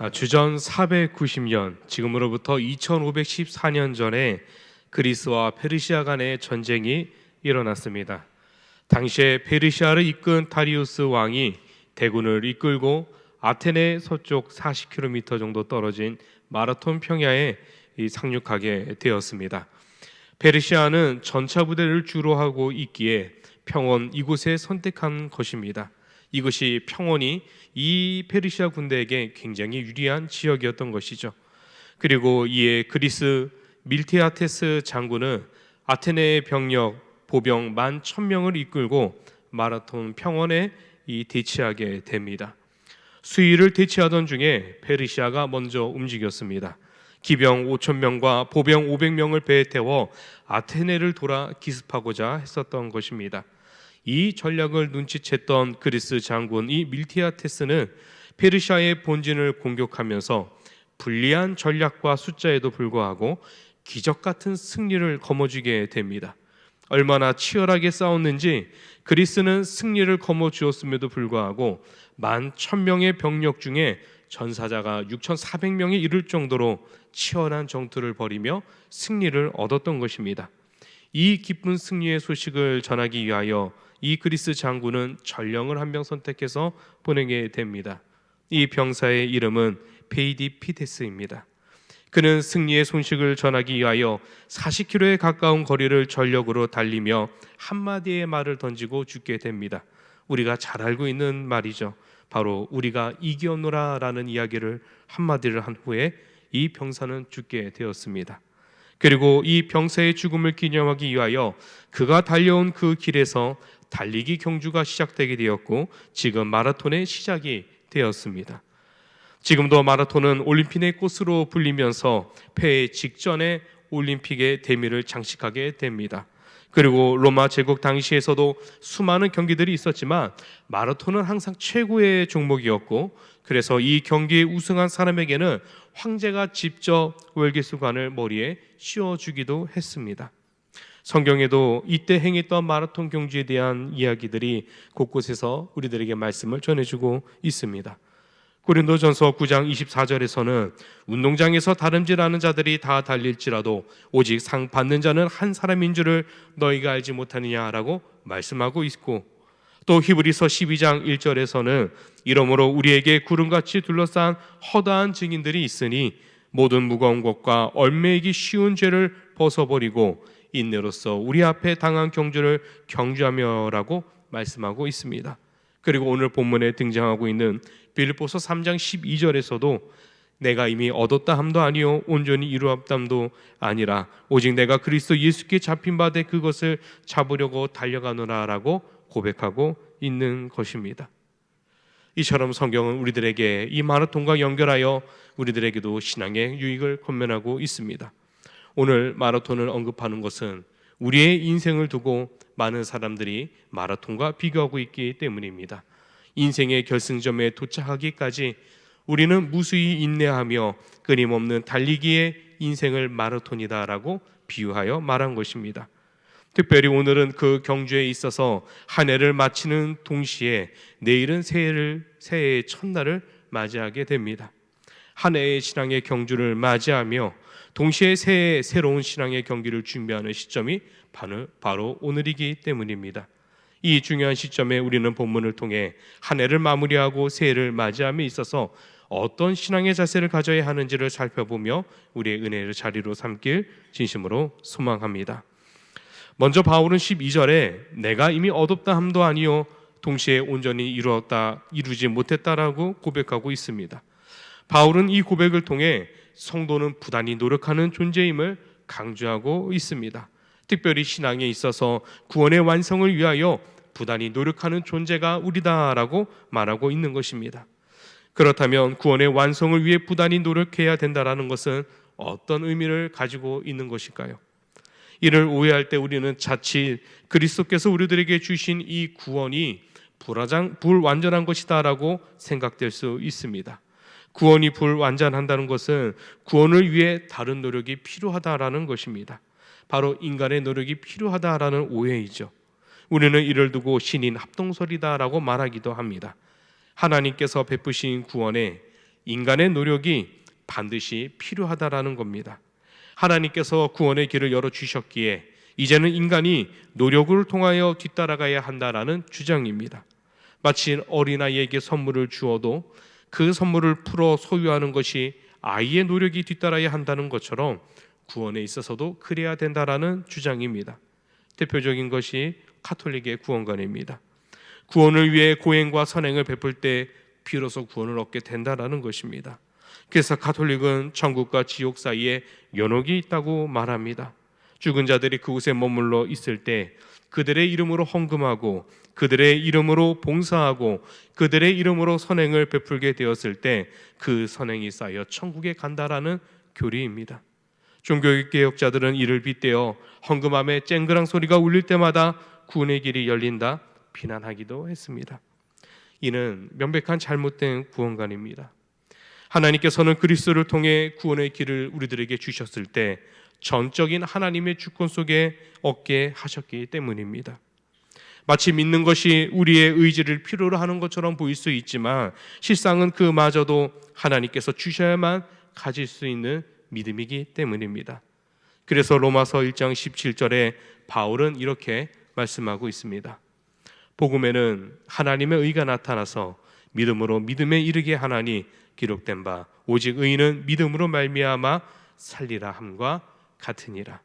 주전 490년, 지금으로부터 2514년 전에 그리스와 페르시아 간의 전쟁이 일어났습니다. 당시에 페르시아를 이끈 다리우스 왕이 대군을 이끌고 아테네 서쪽 40km 정도 떨어진 마라톤 평야에 상륙하게 되었습니다. 페르시아는 전차 부대를 주로 하고 있기에 평원 이곳에 선택한 것입니다. 이것이 평원이 이 페르시아 군대에게 굉장히 유리한 지역이었던 것이죠. 그리고 이에 그리스 밀티아테스 장군은 아테네의 병력 보병 11,000명을 이끌고 마라톤 평원에 대치하게 됩니다. 수위를 대치하던 중에 페르시아가 먼저 움직였습니다. 기병 5,000명과 보병 500명을 배에 태워 아테네를 돌아 기습하고자 했었던 것입니다. 이 전략을 눈치챘던 그리스 장군 이 밀티아테스는 페르시아의 본진을 공격하면서 불리한 전략과 숫자에도 불구하고 기적 같은 승리를 거머쥐게 됩니다. 얼마나 치열하게 싸웠는지 그리스는 승리를 거머쥐었음에도 불구하고 11,000명의 병력 중에 전사자가 6,400명에 이를 정도로 치열한 전투를 벌이며 승리를 얻었던 것입니다. 이 기쁜 승리의 소식을 전하기 위하여 이 그리스 장군은 전령을 한 명 선택해서 보내게 됩니다. 이 병사의 이름은 베이디피데스입니다. 그는 승리의 소식을 전하기 위하여 40km에 가까운 거리를 전력으로 달리며 한마디의 말을 던지고 죽게 됩니다. 우리가 잘 알고 있는 말이죠. 바로 우리가 이겼노라 라는 이야기를 한마디를 한 후에 이 병사는 죽게 되었습니다. 그리고 이 병사의 죽음을 기념하기 위하여 그가 달려온 그 길에서 달리기 경주가 시작되게 되었고 지금 마라톤의 시작이 되었습니다. 지금도 마라톤은 올림픽의 꽃으로 불리면서 폐해 직전에 올림픽의 대미를 장식하게 됩니다. 그리고 로마 제국 당시에서도 수많은 경기들이 있었지만 마라톤은 항상 최고의 종목이었고 그래서 이 경기에 우승한 사람에게는 황제가 직접 월계수관을 머리에 씌워주기도 했습니다. 성경에도 이때 행했던 마라톤 경주에 대한 이야기들이 곳곳에서 우리들에게 말씀을 전해주고 있습니다. 고린도전서 9장 24절에서는 운동장에서 다름질하는 자들이 다 달릴지라도 오직 상 받는 자는 한 사람인 줄을 너희가 알지 못하느냐라고 말씀하고 있고, 또 히브리서 12장 1절에서는 이러므로 우리에게 구름같이 둘러싼 허다한 증인들이 있으니 모든 무거운 것과 얼매이기 쉬운 죄를 벗어버리고 인내로서 우리 앞에 당한 경주를 경주하며라고 말씀하고 있습니다. 그리고 오늘 본문에 등장하고 있는 빌립보서 3장 12절에서도 내가 이미 얻었다 함도 아니요 온전히 이루었담도 아니라 오직 내가 그리스도 예수께 잡힌 바 돼 그것을 잡으려고 달려가노라라고 고백하고 있는 것입니다. 이처럼 성경은 우리들에게 이 마라톤과 연결하여 우리들에게도 신앙의 유익을 권면하고 있습니다. 오늘 마라톤을 언급하는 것은 우리의 인생을 두고 많은 사람들이 마라톤과 비교하고 있기 때문입니다. 인생의 결승점에 도착하기까지 우리는 무수히 인내하며 끊임없는 달리기의 인생을 마라톤이다라고 비유하여 말한 것입니다. 특별히 오늘은 그 경주에 있어서 한 해를 마치는 동시에 내일은 새해의 첫날을 맞이하게 됩니다. 한 해의 신앙의 경주를 맞이하며 동시에 새해의 새로운 신앙의 경기를 준비하는 시점이 바로 오늘이기 때문입니다. 이 중요한 시점에 우리는 본문을 통해 한 해를 마무리하고 새해를 맞이함에 있어서 어떤 신앙의 자세를 가져야 하는지를 살펴보며 우리의 은혜의 자리로 삼길 진심으로 소망합니다. 먼저 바울은 12절에 내가 이미 얻었다 함도 아니요 동시에 온전히 이루지 못했다라고 고백하고 있습니다. 바울은 이 고백을 통해 성도는 부단히 노력하는 존재임을 강조하고 있습니다. 특별히 신앙에 있어서 구원의 완성을 위하여 부단히 노력하는 존재가 우리다라고 말하고 있는 것입니다. 그렇다면 구원의 완성을 위해 부단히 노력해야 된다라는 것은 어떤 의미를 가지고 있는 것일까요? 이를 오해할 때 우리는 자칫 그리스도께서 우리들에게 주신 이 구원이 불완전한 것이다라고 생각될 수 있습니다. 구원이 불완전한다는 것은 구원을 위해 다른 노력이 필요하다라는 것입니다. 바로 인간의 노력이 필요하다라는 오해이죠. 우리는 이를 두고 신인 합동설이다라고 말하기도 합니다. 하나님께서 베푸신 구원에 인간의 노력이 반드시 필요하다라는 겁니다. 하나님께서 구원의 길을 열어주셨기에 이제는 인간이 노력을 통하여 뒤따라가야 한다라는 주장입니다. 마치 어린아이에게 선물을 주어도 그 선물을 풀어 소유하는 것이 아이의 노력이 뒤따라야 한다는 것처럼 구원에 있어서도 그래야 된다라는 주장입니다. 대표적인 것이 가톨릭의 구원관입니다. 구원을 위해 고행과 선행을 베풀 때 비로소 구원을 얻게 된다라는 것입니다. 그래서 가톨릭은 천국과 지옥 사이에 연옥이 있다고 말합니다. 죽은 자들이 그곳에 머물러 있을 때 그들의 이름으로 헌금하고 그들의 이름으로 봉사하고 그들의 이름으로 선행을 베풀게 되었을 때 그 선행이 쌓여 천국에 간다라는 교리입니다. 종교개혁자들은 이를 빗대어 헌금함에 쨍그랑 소리가 울릴 때마다 구원의 길이 열린다 비난하기도 했습니다. 이는 명백한 잘못된 구원관입니다. 하나님께서는 그리스도를 통해 구원의 길을 우리들에게 주셨을 때 전적인 하나님의 주권 속에 얻게 하셨기 때문입니다. 마치 믿는 것이 우리의 의지를 필요로 하는 것처럼 보일 수 있지만 실상은 그마저도 하나님께서 주셔야만 가질 수 있는 믿음이기 때문입니다. 그래서 로마서 1장 17절에 바울은 이렇게 말씀하고 있습니다. 복음에는 하나님의 의가 나타나서 믿음으로 믿음에 이르게 하나니 기록된 바 오직 의인은 믿음으로 말미암아 살리라 함과 같으니라.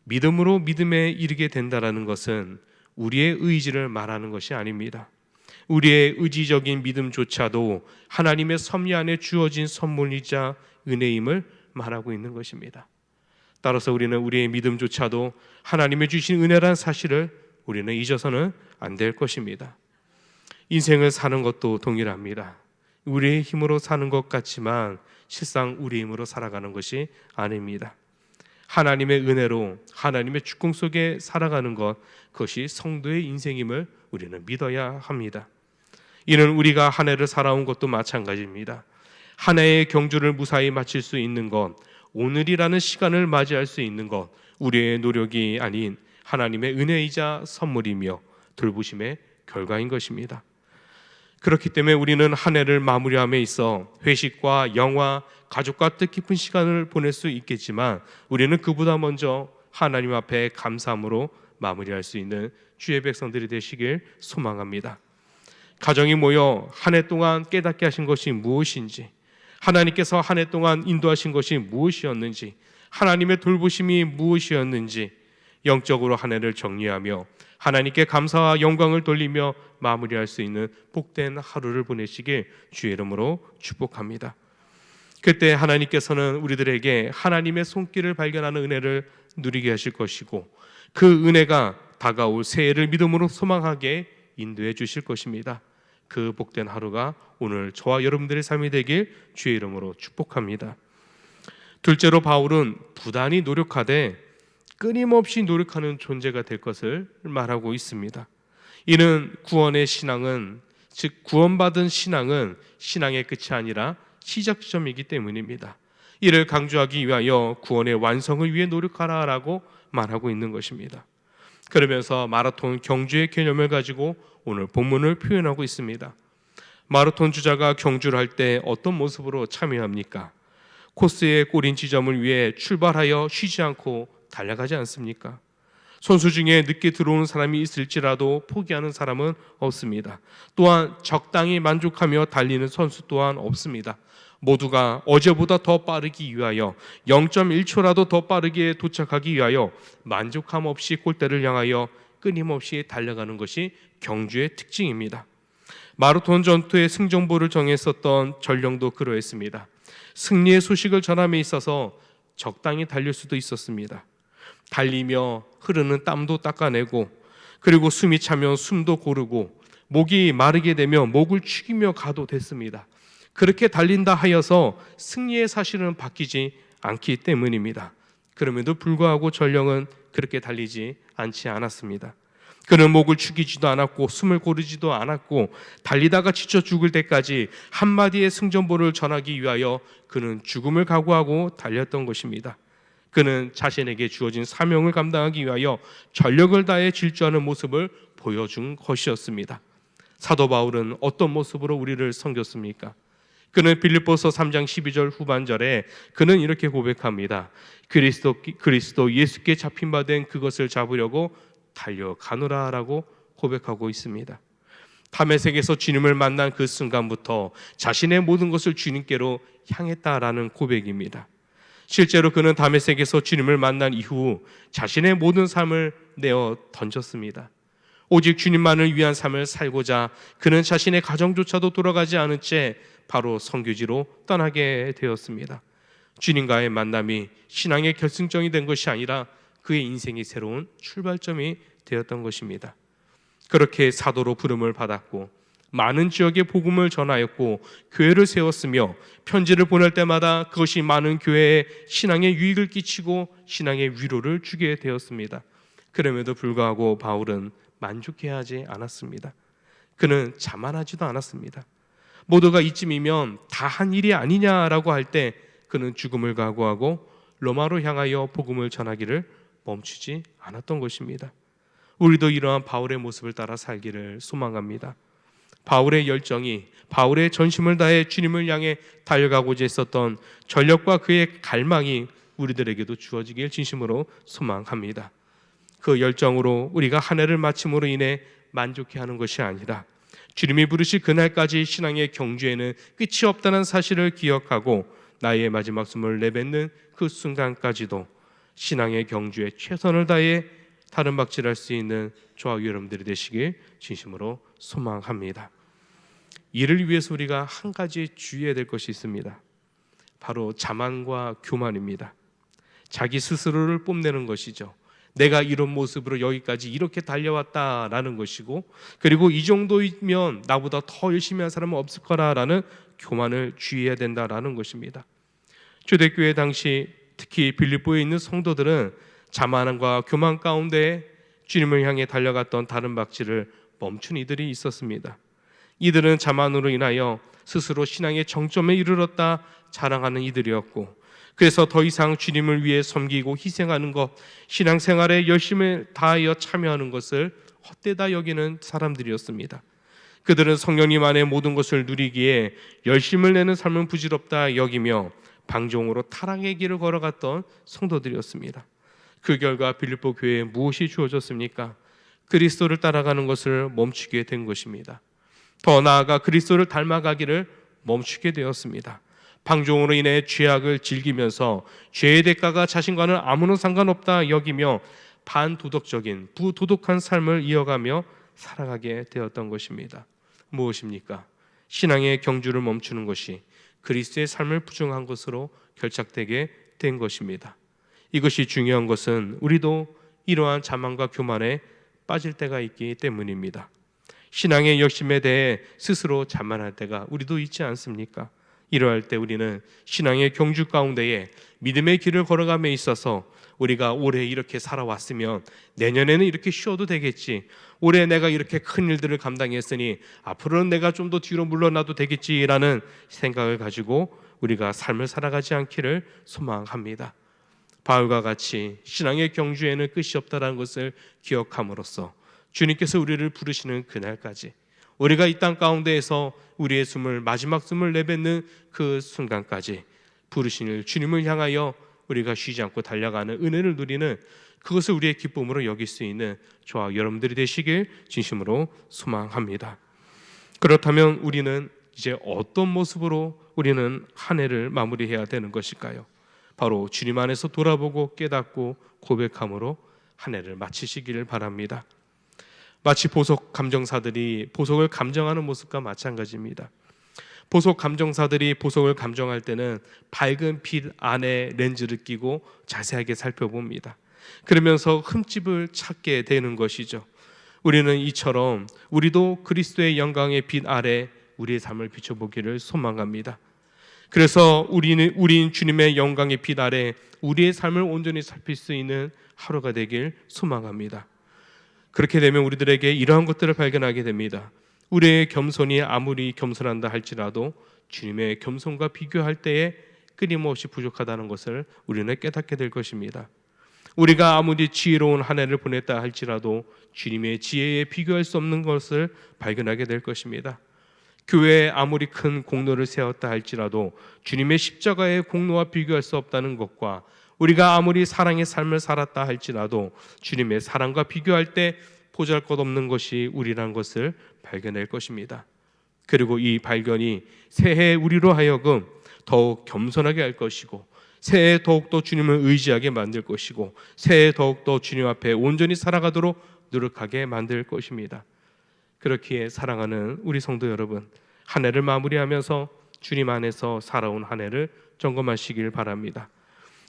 믿음으로 믿음에 이르게 된다라는 것은 우리의 의지를 말하는 것이 아닙니다. 우리의 의지적인 믿음조차도 하나님의 섭리 안에 주어진 선물이자 은혜임을 말하고 있는 것입니다. 따라서 우리는 우리의 믿음조차도 하나님의 주신 은혜란 사실을 우리는 잊어서는 안 될 것입니다. 인생을 사는 것도 동일합니다. 우리의 힘으로 사는 것 같지만 실상 우리 힘으로 살아가는 것이 아닙니다. 하나님의 은혜로 하나님의 주권 속에 살아가는 것, 그것이 성도의 인생임을 우리는 믿어야 합니다. 이는 우리가 한 해를 살아온 것도 마찬가지입니다. 한 해의 경주를 무사히 마칠 수 있는 것, 오늘이라는 시간을 맞이할 수 있는 것, 우리의 노력이 아닌 하나님의 은혜이자 선물이며 돌보심의 결과인 것입니다. 그렇기 때문에 우리는 한 해를 마무리함에 있어 회식과 영화, 가족과 뜻깊은 시간을 보낼 수 있겠지만 우리는 그보다 먼저 하나님 앞에 감사함으로 마무리할 수 있는 주의 백성들이 되시길 소망합니다. 가정이 모여 한 해 동안 깨닫게 하신 것이 무엇인지, 하나님께서 한 해 동안 인도하신 것이 무엇이었는지, 하나님의 돌보심이 무엇이었는지 영적으로 한 해를 정리하며 하나님께 감사와 영광을 돌리며 마무리할 수 있는 복된 하루를 보내시길 주의 이름으로 축복합니다. 그때 하나님께서는 우리들에게 하나님의 손길을 발견하는 은혜를 누리게 하실 것이고 그 은혜가 다가올 새해를 믿음으로 소망하게 인도해 주실 것입니다. 그 복된 하루가 오늘 저와 여러분들의 삶이 되길 주의 이름으로 축복합니다. 둘째로 바울은 부단히 노력하되 끊임없이 노력하는 존재가 될 것을 말하고 있습니다. 이는 구원의 신앙은, 즉 구원받은 신앙은 신앙의 끝이 아니라 시작 지점이기 때문입니다. 이를 강조하기 위하여 구원의 완성을 위해 노력하라라고 말하고 있는 것입니다. 그러면서 마라톤 경주의 개념을 가지고 오늘 본문을 표현하고 있습니다. 마라톤 주자가 경주를 할 때 어떤 모습으로 참여합니까? 코스의 꼬린 지점을 위해 출발하여 쉬지 않고 달려가지 않습니까? 선수 중에 늦게 들어오는 사람이 있을지라도 포기하는 사람은 없습니다. 또한 적당히 만족하며 달리는 선수 또한 없습니다. 모두가 어제보다 더 빠르기 위하여 0.1초라도 더 빠르게 도착하기 위하여 만족함 없이 골대를 향하여 끊임없이 달려가는 것이 경주의 특징입니다. 마라톤 전투의 승정보를 정했었던 전령도 그러했습니다. 승리의 소식을 전함에 있어서 적당히 달릴 수도 있었습니다. 달리며 흐르는 땀도 닦아내고 그리고 숨이 차면 숨도 고르고 목이 마르게 되면 목을 축이며 가도 됐습니다. 그렇게 달린다 하여서 승리의 사실은 바뀌지 않기 때문입니다. 그럼에도 불구하고 전령은 그렇게 달리지 않지 않았습니다. 그는 목을 축이지도 않았고 숨을 고르지도 않았고 달리다가 지쳐 죽을 때까지 한마디의 승전보를 전하기 위하여 그는 죽음을 각오하고 달렸던 것입니다. 그는 자신에게 주어진 사명을 감당하기 위하여 전력을 다해 질주하는 모습을 보여준 것이었습니다. 사도 바울은 어떤 모습으로 우리를 섬겼습니까? 그는 빌립보서 3장 12절 후반절에 그는 이렇게 고백합니다. 그리스도 예수께 잡힌 바 된 그것을 잡으려고 달려가노라라고 고백하고 있습니다. 다메섹에서 주님을 만난 그 순간부터 자신의 모든 것을 주님께로 향했다라는 고백입니다. 실제로 그는 다메섹에서 주님을 만난 이후 자신의 모든 삶을 내어 던졌습니다. 오직 주님만을 위한 삶을 살고자 그는 자신의 가정조차도 돌아가지 않은 채 바로 선교지로 떠나게 되었습니다. 주님과의 만남이 신앙의 결승점이 된 것이 아니라 그의 인생의 새로운 출발점이 되었던 것입니다. 그렇게 사도로 부름을 받았고 많은 지역에 복음을 전하였고 교회를 세웠으며 편지를 보낼 때마다 그것이 많은 교회에 신앙에 유익을 끼치고 신앙의 위로를 주게 되었습니다. 그럼에도 불구하고 바울은 만족해하지 않았습니다. 그는 자만하지도 않았습니다. 모두가 이쯤이면 다 한 일이 아니냐라고 할 때 그는 죽음을 각오하고 로마로 향하여 복음을 전하기를 멈추지 않았던 것입니다. 우리도 이러한 바울의 모습을 따라 살기를 소망합니다. 바울의 열정이, 바울의 전심을 다해 주님을 향해 달려가고자 했었던 전력과 그의 갈망이 우리들에게도 주어지길 진심으로 소망합니다. 그 열정으로 우리가 한 해를 마침으로 인해 만족해하는 것이 아니라 주님이 부르실 그날까지 신앙의 경주에는 끝이 없다는 사실을 기억하고 나의 마지막 숨을 내뱉는 그 순간까지도 신앙의 경주에 최선을 다해 다른 박질할 수 있는 저와 여러분들이 되시길 진심으로 소망합니다. 이를 위해서 우리가 한 가지 주의해야 될 것이 있습니다. 바로 자만과 교만입니다. 자기 스스로를 뽐내는 것이죠. 내가 이런 모습으로 여기까지 이렇게 달려왔다라는 것이고, 그리고 이 정도이면 나보다 더 열심히 한 사람은 없을 거라라는 교만을 주의해야 된다라는 것입니다. 초대교회 당시 특히 빌립보에 있는 성도들은 자만과 교만 가운데 주님을 향해 달려갔던 다른 박질을 멈춘 이들이 있었습니다. 이들은 자만으로 인하여 스스로 신앙의 정점에 이르렀다 자랑하는 이들이었고, 그래서 더 이상 주님을 위해 섬기고 희생하는 것, 신앙생활에 열심을 다하여 참여하는 것을 헛되다 여기는 사람들이었습니다. 그들은 성령님 안에 모든 것을 누리기에 열심을 내는 삶은 부질없다 여기며 방종으로 타락의 길을 걸어갔던 성도들이었습니다. 그 결과 빌립보 교회에 무엇이 주어졌습니까? 그리스도를 따라가는 것을 멈추게 된 것입니다. 더 나아가 그리스도를 닮아가기를 멈추게 되었습니다. 방종으로 인해 죄악을 즐기면서 죄의 대가가 자신과는 아무런 상관없다 여기며 반도덕적인 부도덕한 삶을 이어가며 살아가게 되었던 것입니다. 무엇입니까? 신앙의 경주를 멈추는 것이 그리스도의 삶을 부정한 것으로 결착되게 된 것입니다. 이것이 중요한 것은 우리도 이러한 자만과 교만에 빠질 때가 있기 때문입니다. 신앙의 열심에 대해 스스로 자만할 때가 우리도 있지 않습니까? 이러할 때 우리는 신앙의 경주 가운데에 믿음의 길을 걸어감에 있어서 우리가 올해 이렇게 살아왔으면 내년에는 이렇게 쉬어도 되겠지, 올해 내가 이렇게 큰 일들을 감당했으니 앞으로는 내가 좀 더 뒤로 물러나도 되겠지라는 생각을 가지고 우리가 삶을 살아가지 않기를 소망합니다. 바울과 같이 신앙의 경주에는 끝이 없다는 것을 기억함으로써 주님께서 우리를 부르시는 그날까지 우리가 이 땅 가운데에서 우리의 숨을 마지막 숨을 내뱉는 그 순간까지 부르시는 주님을 향하여 우리가 쉬지 않고 달려가는 은혜를 누리는 그것을 우리의 기쁨으로 여길 수 있는 저와 여러분들이 되시길 진심으로 소망합니다. 그렇다면 우리는 이제 어떤 모습으로 우리는 한 해를 마무리해야 되는 것일까요? 바로 주님 안에서 돌아보고 깨닫고 고백함으로 한 해를 마치시기를 바랍니다. 마치 보석 감정사들이 보석을 감정하는 모습과 마찬가지입니다. 보석 감정사들이 보석을 감정할 때는 밝은 빛 안에 렌즈를 끼고 자세하게 살펴봅니다. 그러면서 흠집을 찾게 되는 것이죠. 우리는 이처럼 우리도 그리스도의 영광의 빛 아래 우리의 삶을 비춰보기를 소망합니다. 그래서 우린 주님의 영광의 빛 아래 우리의 삶을 온전히 살필 수 있는 하루가 되길 소망합니다. 그렇게 되면 우리들에게 이러한 것들을 발견하게 됩니다. 우리의 겸손이 아무리 겸손한다 할지라도 주님의 겸손과 비교할 때에 끊임없이 부족하다는 것을 우리는 깨닫게 될 것입니다. 우리가 아무리 지혜로운 한 해를 보냈다 할지라도 주님의 지혜에 비교할 수 없는 것을 발견하게 될 것입니다. 교회에 아무리 큰 공로를 세웠다 할지라도 주님의 십자가의 공로와 비교할 수 없다는 것과 우리가 아무리 사랑의 삶을 살았다 할지라도 주님의 사랑과 비교할 때 보잘것없는 것이 우리란 것을 발견할 것입니다. 그리고 이 발견이 새해 우리로 하여금 더욱 겸손하게 할 것이고, 새해 더욱더 주님을 의지하게 만들 것이고, 새해 더욱더 주님 앞에 온전히 살아가도록 노력하게 만들 것입니다. 그렇기에 사랑하는 우리 성도 여러분, 한 해를 마무리하면서 주님 안에서 살아온 한 해를 점검하시길 바랍니다.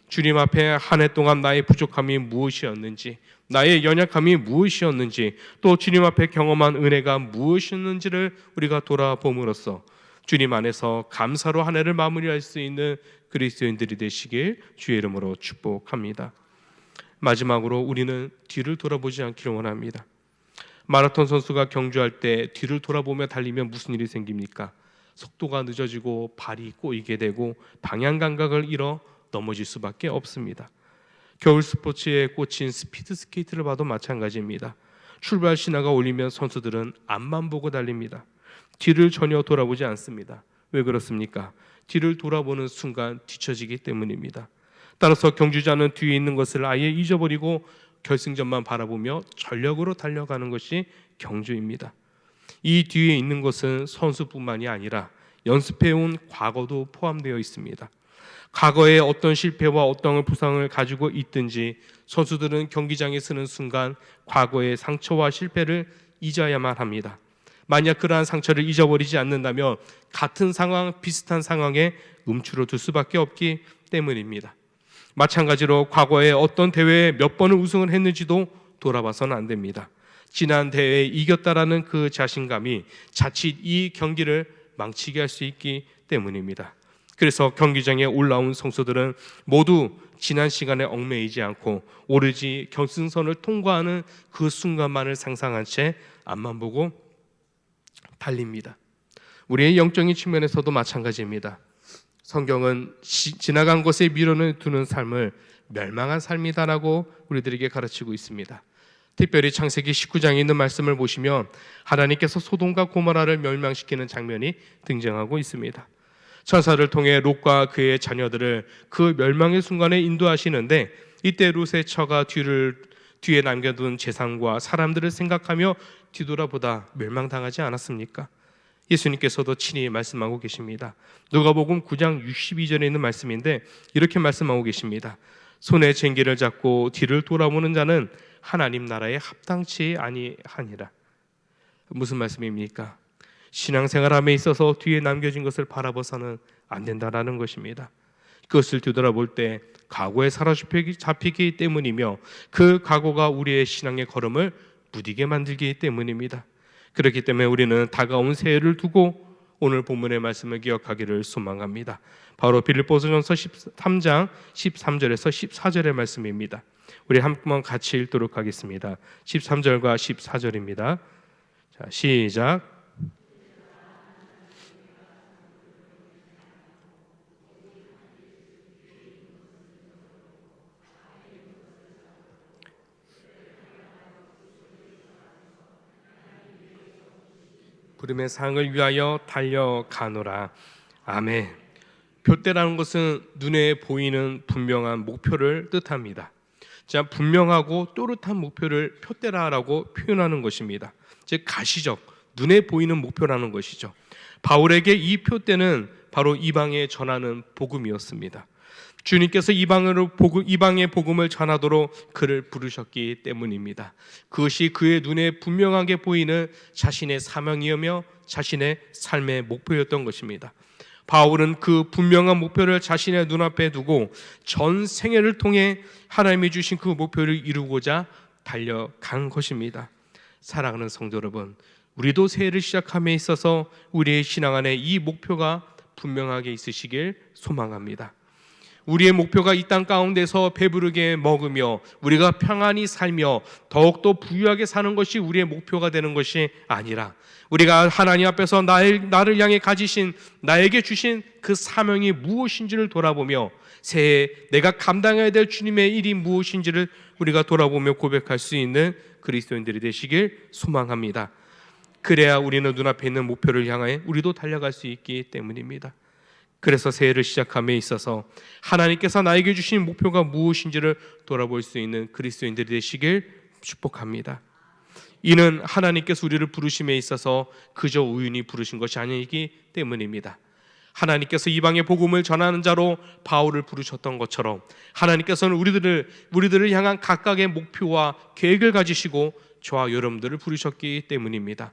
주님 앞에 한 해 동안 나의 부족함이 무엇이었는지, 나의 연약함이 무엇이었는지, 또 주님 앞에 경험한 은혜가 무엇이었는지를 우리가 돌아봄으로써 주님 안에서 감사로 한 해를 마무리할 수 있는 그리스도인들이 되시길 주의 이름으로 축복합니다. 마지막으로 우리는 뒤를 돌아보지 않기를 원합니다. 마라톤 선수가 경주할 때 뒤를 돌아보며 달리면 무슨 일이 생깁니까? 속도가 늦어지고 발이 꼬이게 되고 방향 감각을 잃어 넘어질 수밖에 없습니다. 겨울 스포츠에 꽂힌 스피드 스케이트를 봐도 마찬가지입니다. 출발 신호가 울리면 선수들은 앞만 보고 달립니다. 뒤를 전혀 돌아보지 않습니다. 왜 그렇습니까? 뒤를 돌아보는 순간 뒤처지기 때문입니다. 따라서 경주자는 뒤에 있는 것을 아예 잊어버리고 결승전만 바라보며 전력으로 달려가는 것이 경주입니다. 이 뒤에 있는 것은 선수뿐만이 아니라 연습해온 과거도 포함되어 있습니다. 과거에 어떤 실패와 어떤 부상을 가지고 있든지 선수들은 경기장에 서는 순간 과거의 상처와 실패를 잊어야만 합니다. 만약 그러한 상처를 잊어버리지 않는다면 같은 상황, 비슷한 상황에 움츠러들 수밖에 없기 때문입니다. 마찬가지로 과거에 어떤 대회에 몇 번을 우승을 했는지도 돌아봐서는 안 됩니다. 지난 대회에 이겼다라는 그 자신감이 자칫 이 경기를 망치게 할 수 있기 때문입니다. 그래서 경기장에 올라온 선수들은 모두 지난 시간에 얽매이지 않고 오로지 결승선을 통과하는 그 순간만을 상상한 채 앞만 보고 달립니다. 우리의 영적인 측면에서도 마찬가지입니다. 성경은 지나간 것에 미련을 두는 삶을 멸망한 삶이다라고 우리들에게 가르치고 있습니다. 특별히 창세기 19장에 있는 말씀을 보시면 하나님께서 소돔과 고모라를 멸망시키는 장면이 등장하고 있습니다. 천사를 통해 롯과 그의 자녀들을 그 멸망의 순간에 인도하시는데, 이때 롯의 처가 뒤에 남겨둔 재산과 사람들을 생각하며 뒤돌아보다 멸망당하지 않았습니까? 예수님께서도 친히 말씀하고 계십니다. 누가복음 9장 62절에 있는 말씀인데 이렇게 말씀하고 계십니다. 손에 쟁기를 잡고 뒤를 돌아보는 자는 하나님 나라에 합당치 아니하니라. 무슨 말씀입니까? 신앙생활함에 있어서 뒤에 남겨진 것을 바라봐서는 안 된다라는 것입니다. 그것을 뒤돌아볼 때 과거에 사로잡히기 때문이며 그 과거가 우리의 신앙의 걸음을 무디게 만들기 때문입니다. 그렇기 때문에 우리는 다가온 새해를 두고 오늘 본문의 말씀을 기억하기를 소망합니다. 바로 빌립보서전서 13장 13절에서 14절의 말씀입니다. 우리 한번 같이 읽도록 하겠습니다. 13절과 14절입니다. 자, 시작. 부름의 상을 위하여 달려가노라. 아멘. 표대라는 것은 눈에 보이는 분명한 목표를 뜻합니다. 자, 분명하고 또렷한 목표를 표대라라고 표현하는 것입니다. 즉 가시적, 눈에 보이는 목표라는 것이죠. 바울에게 이 표대는 바로 이방에 전하는 복음이었습니다. 주님께서 이방의 복음을 전하도록 그를 부르셨기 때문입니다. 그것이 그의 눈에 분명하게 보이는 자신의 사명이며 자신의 삶의 목표였던 것입니다. 바울은 그 분명한 목표를 자신의 눈앞에 두고 전 생애를 통해 하나님이 주신 그 목표를 이루고자 달려간 것입니다. 사랑하는 성도 여러분, 우리도 새해를 시작함에 있어서 우리의 신앙 안에 이 목표가 분명하게 있으시길 소망합니다. 우리의 목표가 이 땅 가운데서 배부르게 먹으며 우리가 평안히 살며 더욱더 부유하게 사는 것이 우리의 목표가 되는 것이 아니라 우리가 하나님 앞에서 나를 향해 가지신, 나에게 주신 그 사명이 무엇인지를 돌아보며 새해 내가 감당해야 될 주님의 일이 무엇인지를 우리가 돌아보며 고백할 수 있는 그리스도인들이 되시길 소망합니다. 그래야 우리는 눈앞에 있는 목표를 향해 우리도 달려갈 수 있기 때문입니다. 그래서 새해를 시작함에 있어서 하나님께서 나에게 주신 목표가 무엇인지를 돌아볼 수 있는 그리스도인들이 되시길 축복합니다. 이는 하나님께서 우리를 부르심에 있어서 그저 우연히 부르신 것이 아니기 때문입니다. 하나님께서 이방의 복음을 전하는 자로 바울을 부르셨던 것처럼 하나님께서는 우리들을 향한 각각의 목표와 계획을 가지시고 저와 여러분들을 부르셨기 때문입니다.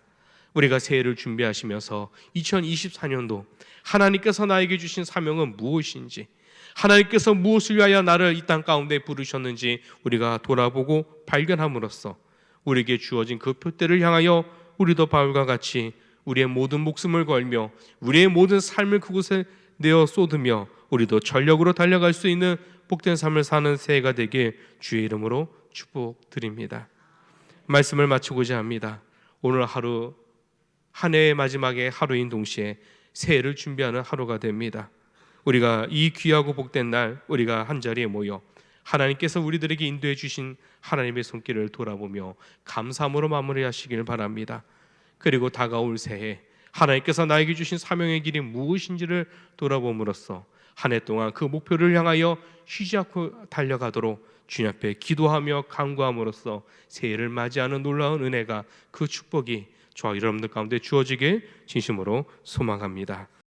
우리가 새해를 준비하시면서 2024년도 하나님께서 나에게 주신 사명은 무엇인지, 하나님께서 무엇을 위하여 나를 이 땅 가운데 부르셨는지 우리가 돌아보고 발견함으로써 우리에게 주어진 그 표대를 향하여 우리도 바울과 같이 우리의 모든 목숨을 걸며 우리의 모든 삶을 그곳에 내어 쏟으며 우리도 전력으로 달려갈 수 있는 복된 삶을 사는 새해가 되길 주의 이름으로 축복드립니다. 말씀을 마치고자 합니다. 오늘 하루 한 해의 마지막에 하루인 동시에 새해를 준비하는 하루가 됩니다. 우리가 이 귀하고 복된 날 우리가 한자리에 모여 하나님께서 우리들에게 인도해 주신 하나님의 손길을 돌아보며 감사함으로 마무리하시길 바랍니다. 그리고 다가올 새해 하나님께서 나에게 주신 사명의 길이 무엇인지를 돌아봄으로써 한 해 동안 그 목표를 향하여 쉬지 않고 달려가도록 주님 앞에 기도하며 간구함으로써 새해를 맞이하는 놀라운 은혜가, 그 축복이 저와 여러분들 가운데 주어지길 진심으로 소망합니다.